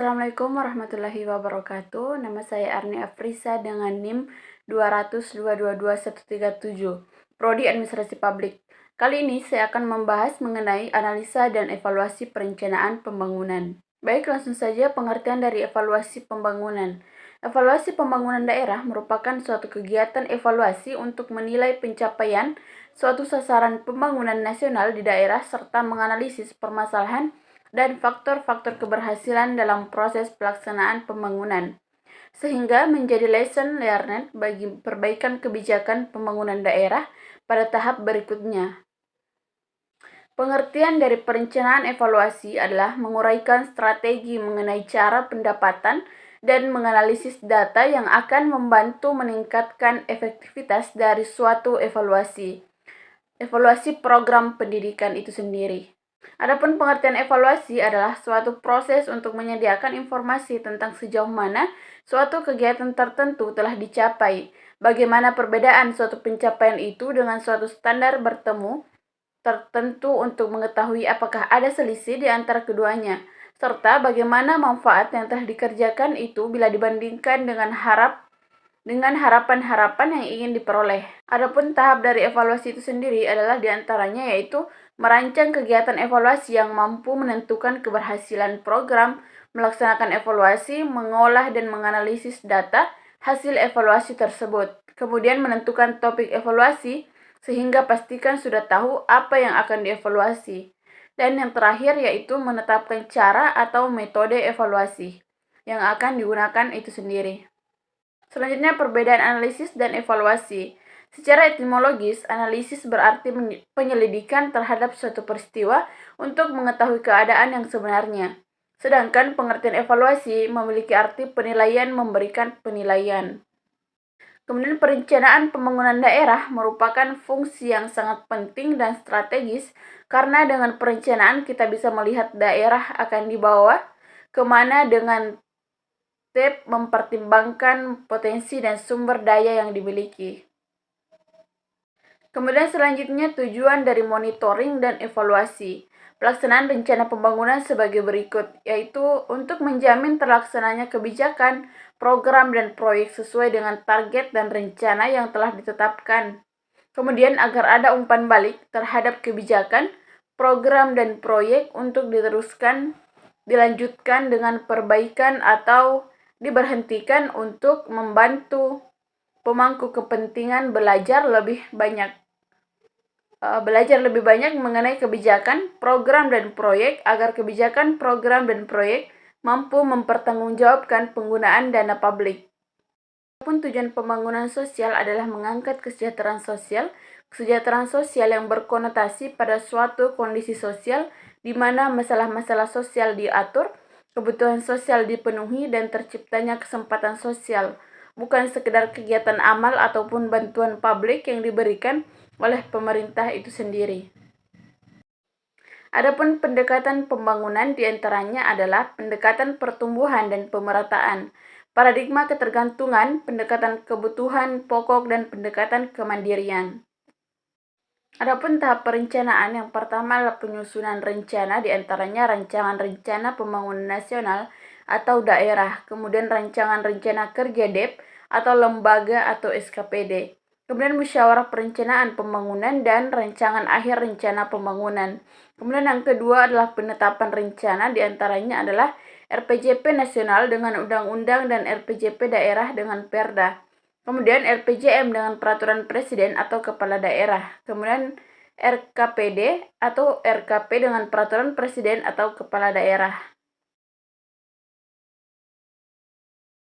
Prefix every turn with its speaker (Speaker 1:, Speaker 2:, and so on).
Speaker 1: Assalamualaikum warahmatullahi wabarakatuh. Nama saya Arni Afrisa dengan NIM 200222137, Prodi Administrasi Publik. Kali ini saya akan membahas mengenai analisa dan evaluasi perencanaan pembangunan. Baik, langsung saja pengertian dari evaluasi pembangunan. Evaluasi pembangunan daerah merupakan suatu kegiatan evaluasi untuk menilai pencapaian suatu sasaran pembangunan nasional di daerah serta menganalisis permasalahan dan faktor-faktor keberhasilan dalam proses pelaksanaan pembangunan, sehingga menjadi lesson learned bagi perbaikan kebijakan pembangunan daerah pada tahap berikutnya. Pengertian dari perencanaan evaluasi adalah menguraikan strategi mengenai cara pendapatan dan menganalisis data yang akan membantu meningkatkan efektivitas dari suatu evaluasi program pendidikan itu sendiri. Adapun pengertian evaluasi adalah suatu proses untuk menyediakan informasi tentang sejauh mana suatu kegiatan tertentu telah dicapai, bagaimana perbedaan suatu pencapaian itu dengan suatu standar tertentu untuk mengetahui apakah ada selisih di antara keduanya, serta bagaimana manfaat yang telah dikerjakan itu bila dibandingkan dengan harapan-harapan yang ingin diperoleh. Adapun tahap dari evaluasi itu sendiri adalah diantaranya yaitu merancang kegiatan evaluasi yang mampu menentukan keberhasilan program, melaksanakan evaluasi, mengolah dan menganalisis data hasil evaluasi tersebut, kemudian menentukan topik evaluasi sehingga pastikan sudah tahu apa yang akan dievaluasi. Dan yang terakhir yaitu menetapkan cara atau metode evaluasi yang akan digunakan itu sendiri. Selanjutnya, perbedaan analisis dan evaluasi. Secara etimologis, analisis berarti penyelidikan terhadap suatu peristiwa untuk mengetahui keadaan yang sebenarnya. Sedangkan pengertian evaluasi memiliki arti penilaian, memberikan penilaian. Kemudian perencanaan pembangunan daerah merupakan fungsi yang sangat penting dan strategis karena dengan perencanaan kita bisa melihat daerah akan dibawa kemana dengan mempertimbangkan potensi dan sumber daya yang dimiliki. Kemudian selanjutnya tujuan dari monitoring dan evaluasi. Pelaksanaan rencana pembangunan sebagai berikut, yaitu untuk menjamin terlaksananya kebijakan, program, dan proyek sesuai dengan target dan rencana yang telah ditetapkan. Kemudian agar ada umpan balik terhadap kebijakan, program, dan proyek untuk dilanjutkan dengan perbaikan atau diberhentikan untuk membantu pemangku kepentingan belajar lebih banyak mengenai kebijakan, program, dan proyek agar kebijakan, program, dan proyek mampu mempertanggungjawabkan penggunaan dana publik. Adapun tujuan pembangunan sosial adalah mengangkat kesejahteraan sosial yang berkonotasi pada suatu kondisi sosial di mana masalah-masalah sosial diatur, kebutuhan sosial dipenuhi, dan terciptanya kesempatan sosial, bukan sekedar kegiatan amal ataupun bantuan publik yang diberikan oleh pemerintah itu sendiri. Adapun pendekatan pembangunan diantaranya adalah pendekatan pertumbuhan dan pemerataan, paradigma ketergantungan, pendekatan kebutuhan pokok, dan pendekatan kemandirian. Adapun tahap perencanaan yang pertama adalah penyusunan rencana, diantaranya rancangan rencana pembangunan nasional atau daerah, kemudian rancangan rencana kerja DEP atau lembaga atau SKPD, kemudian musyawarah perencanaan pembangunan dan rancangan akhir rencana pembangunan. Kemudian yang kedua adalah penetapan rencana, diantaranya adalah RPJP nasional dengan undang-undang dan RPJP daerah dengan Perda. Kemudian RPJM dengan peraturan presiden atau kepala daerah. Kemudian RKPD atau RKP dengan peraturan presiden atau kepala daerah.